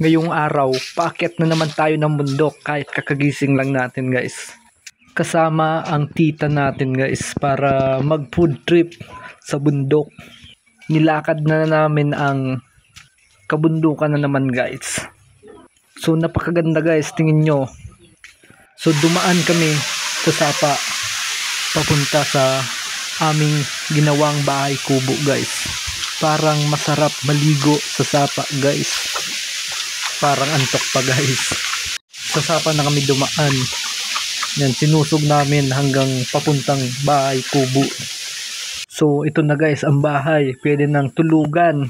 Ngayong araw, paakyat na naman tayo ng bundok kahit kakagising lang natin guys. Kasama ang tita natin guys para mag food trip sa bundok. Nilakad na namin ang kabundukan na naman guys. So napakaganda guys, tingin nyo. So dumaan kami sa sapa papunta sa aming ginawang bahay kubo guys. Parang masarap maligo sa sapa guys. Parang antok pa guys. Sa sapa na kami dumaan. Yan, sinusog namin hanggang papuntang bahay kubo. So ito na guys ang bahay. Pwede nang tulugan.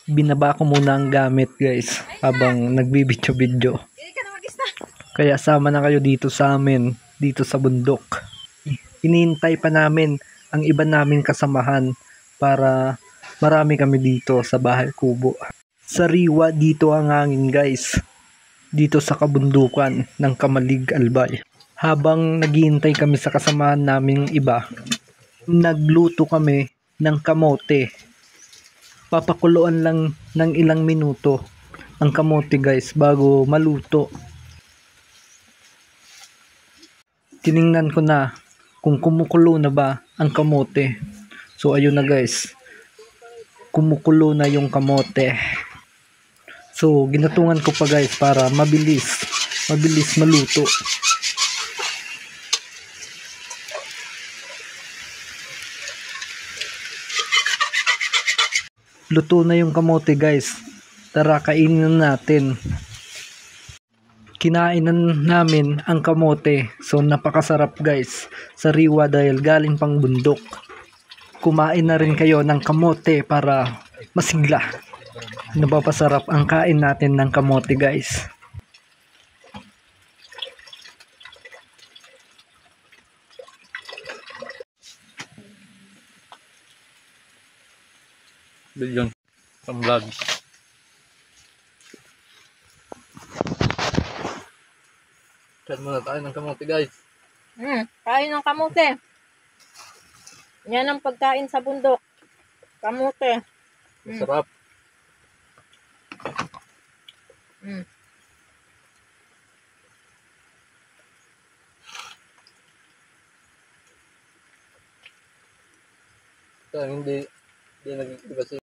Binaba ko muna ang gamit guys habang nagbibidyo-bidyo. Kaya sama na kayo dito sa amin, dito sa bundok. Hinihintay pa namin ang iba naming kasamahan para marami kami dito sa bahay kubo. Sariwa dito ang hangin guys. Dito sa kabundukan ng Kamalig Albay. Habang naghihintay kami sa kasamahan naming iba, nagluto kami ng kamote. Papakuluan lang ng ilang minuto ang kamote guys bago maluto. Tiningnan ko na kung kumukulo na ba ang kamote. So ayun na guys. Kumukulo na yung kamote. So ginatungan ko pa guys para mabilis maluto. Luto na yung kamote guys. Tara kainin na natin. Kinainan namin ang kamote. So napakasarap guys. Sariwa dahil galing pang bundok. Kumain na rin kayo ng kamote para masigla. Napapasarap ang kain natin ng kamote guys. Bilyon pang vlog. Kain muna tayo ng kamote guys. Kain ng kamote. Yan ang pagkain sa bundok. Kamote. Masarap. Kaya hindi nag-ibasi.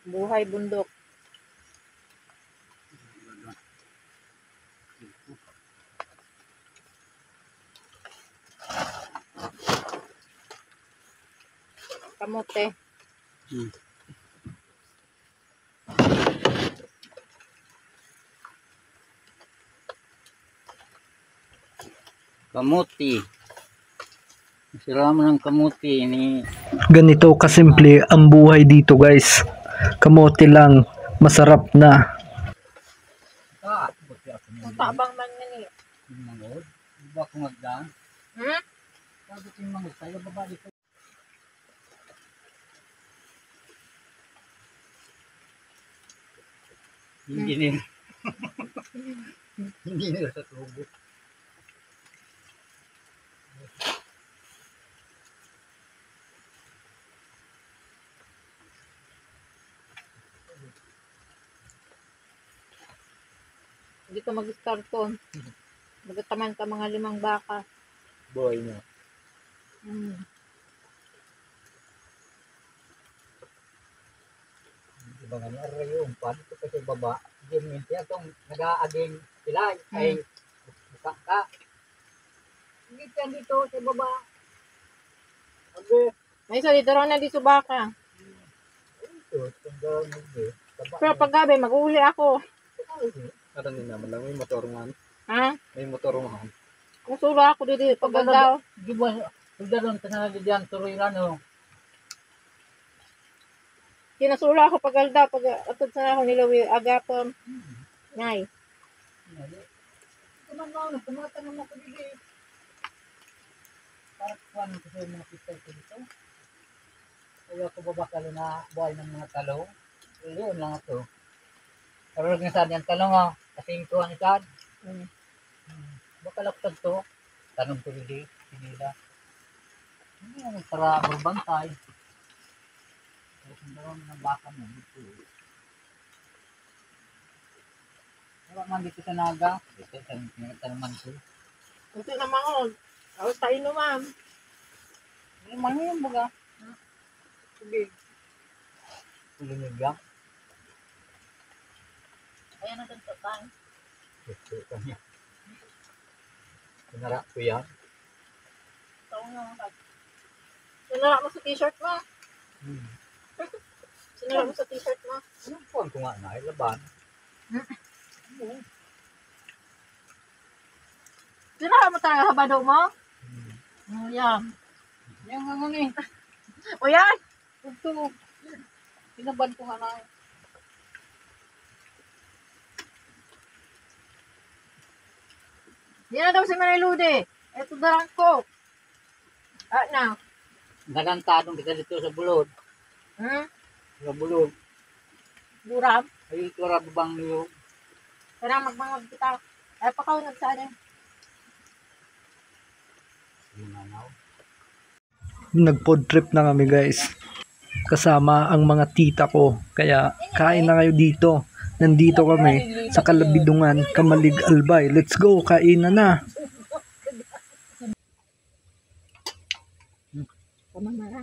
Buhay bundok. Kamote. Kamuti. Sila mo ng kamuti ni. Ganito kasimple ang buhay dito guys. Kamote lang, masarap na. Ang tabang man nga ni. Mangod. Iba ko magdaan. Sabi ko yung mangod. Tayo baba dito. Engineer. Engineer sa tubo. Hindi ka mag-starton. Magataman ka mga 5 baka. Buhay niya. Diba nga niya rin umpan. Ito kasi baba. Hindi minti itong nag-aaging sila. Ay buka ka. Hindi yan dito sa baba. Okay. May isa dito raw na dito baka. Ito. Tanda mo. Pero pag gabi, mag-uli ako. Karan din naman lang. May motor man. Ha? May motor man. Kung sula ako dito, pag daw. Di ba? Pagdaroon ka na diyan tuloy na no. Kinasula ako pag daw. Pag atod sa ako nilawi, agapon. Ngay. Tumanong, tumatanong ako dito. Para kuwan ko sa mga pistol ko dito. Kaya ko babakalo na buhay ng mga talong. Yun lang ako. Pero nga saan yung talong ha. Kasing ko ang ikan. Bakalaktan to. Tanong ko dito. Pinila. Para magbantay. Ang ng baka mo. Dito. Wala man dito sa Naga. Ito, tanaman ko. Ito naman ko. Tapos tayo naman. Yung mga yung baga. Sige. Tulinig yan. Ayan ang tantapan. Ito kanya. Pinara ko yan. Sinara mo sa t-shirt mo. Hmm. Sinara mo sa t-shirt mo. Anong puwan ko nga na? Laban. Sinara mo talaga sa bado mo? Hmm. Oh, yan. Yan nga nga ni. O yan! Ito. Pinaban ko nga na. Yan na daw si Marilude. Ito darang ko. Na. Nagantadong kita dito sa bulod. Hmm? Sa bulod. Buram. Ay, ito rabang niyo. Kaya magmangag kita. Ay, pakaunag sa akin. Ginanaw. Nag-food trip na kami guys. Kasama ang mga tita ko. Kaya kain na kayo dito. Nandito kami sa Kalabidungan, Kamalig, Albay. Let's go, kainan na. Pamamara.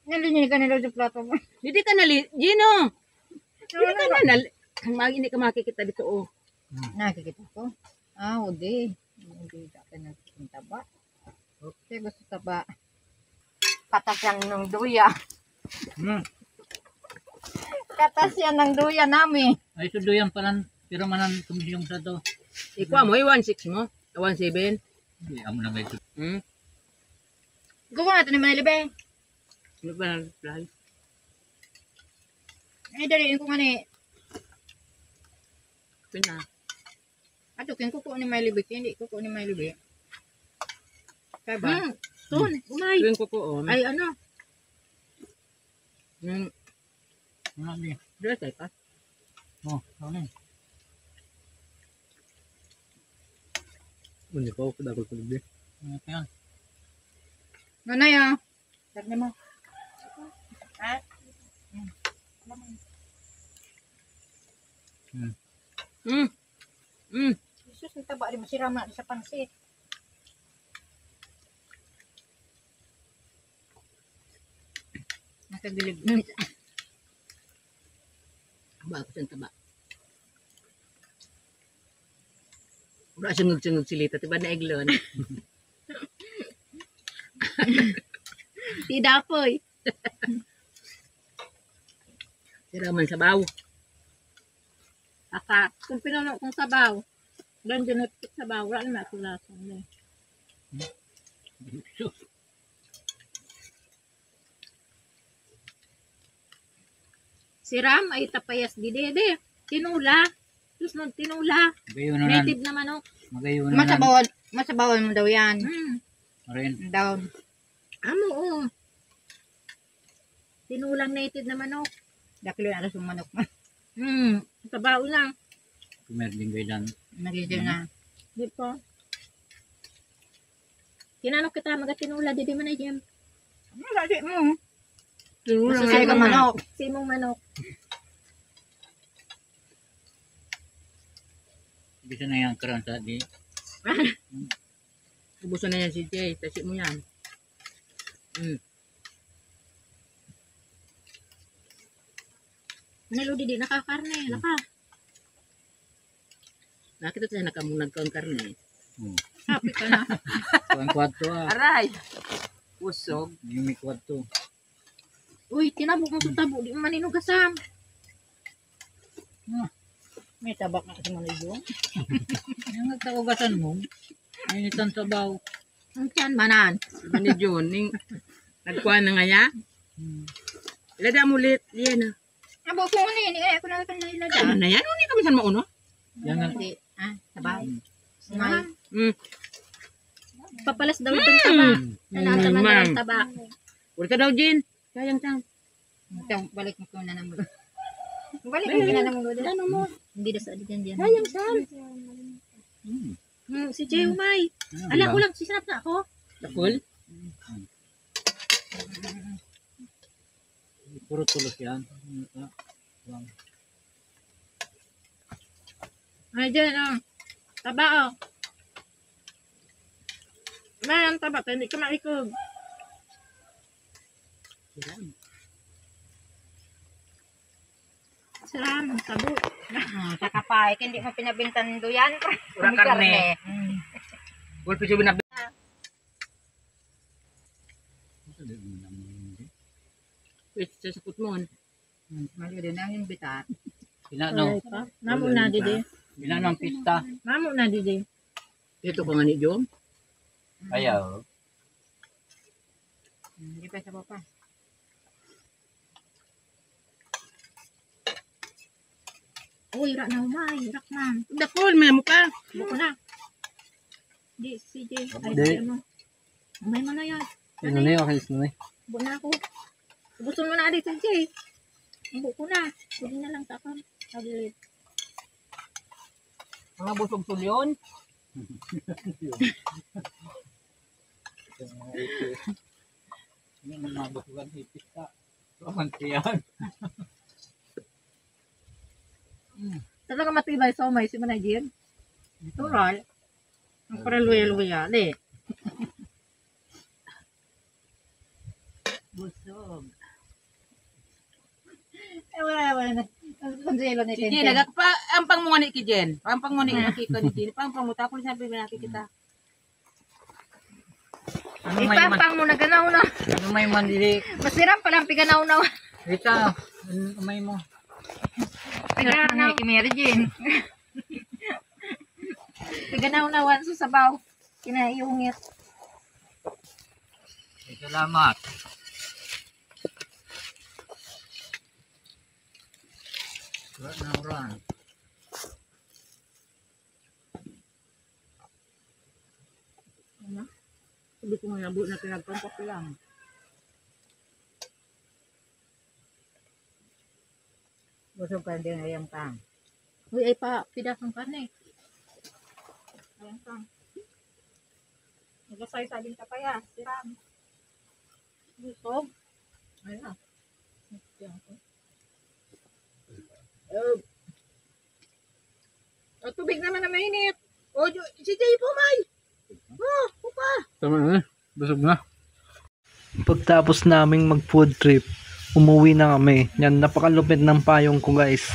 Nalinig ka nila sa plato mo. Hindi ka nali, Gino. Hindi ka na nali. Hindi ka makikita dito, oh. Nakikita ko. Hindi. Hindi ka nakikita ba? Okay, gusto taba. Katas yan ng duya. Hmm. Katas yan ng duya namin. Ay, ito doon palan. Pero manan tumisyong sa to. Ikaw mo, 1.6 mo? 1.7? Hindi, amo na ito. Hmm? Gawa natin ni Manilibe. Ano ba na-reply? Ay, daliin ko nga ni. Pina. Ato, kung kuko ni Manilibe, hindi kuko ni Manilibe. Kaya ba? Ton, umay. Tuwing ko ko, oh. Ay, ano? Ano ni? Dress ay pa. Oh, ano ni? Ano ko, kadagol ko din. Ano yan? Nanay ah. Sarni mo. Ha? Jesus, ang taba. Di mo sirama sa pansit. Nakagilib. Ba ako sa taba. Wala sungog-sungog silita. Tiba na iglon. Tidak po eh. Siraman sa baw. Aka, kung pinuno kong sabaw, doon din at sabaw, wala na ako lasang. Si Ram ay tapayas di dede. Tinula. Tapos nung tinula. Magayon na nan. Native naman o. Magayon na nan. Masabawan mo daw yan. Rin. Down. Amo o. Tinulang native naman o. Dakilo na alas yung manok. Sabaw lang. Kumerding gaydan. Nagigil na. Di po. Kinanok kita magatinula, di man na dyan. Lagi mo. Tinula Gusto nga siya ka naman. manok. Simong manok. Bisa na yung karon sa di. Ubusan na yan si Jay. Tasik mo yan. Naludi di nakakarne. Laka. Nakita tayo nakamunag ka ang karne. Happy ka na. Kuan kwadto ah. Aray! Usog. Yung may kwadto. Uy, tinabok mo sa tabo. Di mo maninugasam. May tabak na kasi manigo. Yung nagtaugasan mo. Initan sa baw. Ang tiyan manan. Iba ni John. Nagkuhan na nga ya. Ilada mo ulit. Yan na. Abo ko ano yun. Ako na lang ilada. Ano na yan? Hindi kami saan mauno. Yan nga. Hindi. Sabay. Ah. Papalas daw itong taba. Nanataman daw Ma'am. ang taba. Ulit ka daw, Jin. Sayang tang. Balik mo ko na naman. Balik mo na naman. Ano mo? Hindi na sa adigan dyan. Sayang Sam. Si Jay Umay. Alam ko lang, sisinap na ako. Takol. Puro tulos yan. Ay, dyan, oh. Taba, oh. Man, taba, hindi ka maikog. Siram, tabo. Saka pa, hindi mo pinabintan doyan. Pura karne. Wala siya binabintan. Wait, sa sakot mo. Mali din ang imbitat. Pinanong. Namo na, didi. Pinanong pista. Namo na, didi. Ito ko nga ni Jom. Ayaw. Hindi pa sa papa. Uy, rak na umay. Rak na. Dakol, may mukha. Buko na. Di, CJ. Ay, Di. ano. Umay mo na yan. Ano na yung kalis na eh. Buko na ako. Gusto mo na adi, CJ. Buko na. Hindi na lang takam. Taglit. Mga busog tulyon. Hindi mo mabusugan hipis ka. Tuwan siyan. Talaga matibay sa umay si Manajin. Tural. Ang paraluya-luya. Di. Busog. Wala na. Konselo ni Sige, Tintin. nagakpa, ang pangmuni ki Jen. Ang pangmuni nakita ni Jen. Pangpanguta ko sabi ba nakikita. Ano may man? Ipapang mo na ganaw na. Ano may man dili? Masiram pa lang piganaw na. Rita, ano may mo? Piganaw na. Kimeri Jin. Piganaw na wan sa sabaw. Kinaiungit. Salamat. Wala na orang. Sabi ko nga nabo na pinagpampak lang. Busog ka din ayang pang. Uy, ay pa, pidas ng karne. Ayang pang. Nagasay sa aling tapaya. Siram. Busog. Ayun na. O, tubig naman na mainit. O, si Jay po, May. Oh, pupa. Tama na. Busog na. Pagtapos naming mag food trip, umuwi na kami. Yan, napakalupit ng payong ko guys.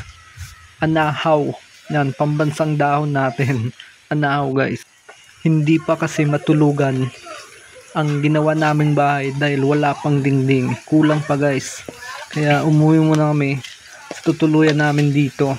Anahaw. Yan, pambansang dahon natin. Anahaw guys. Hindi pa kasi matulugan ang ginawa naming bahay dahil wala pang dingding. Kulang pa guys. Kaya umuwi muna kami. Tutuluyan namin dito.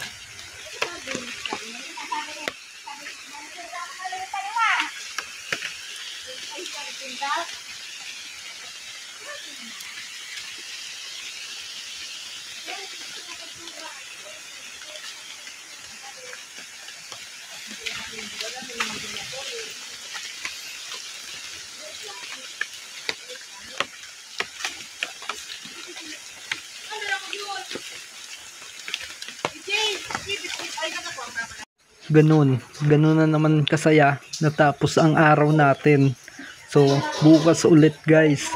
Ganun na naman kasaya natapos ang araw natin. So bukas ulit guys.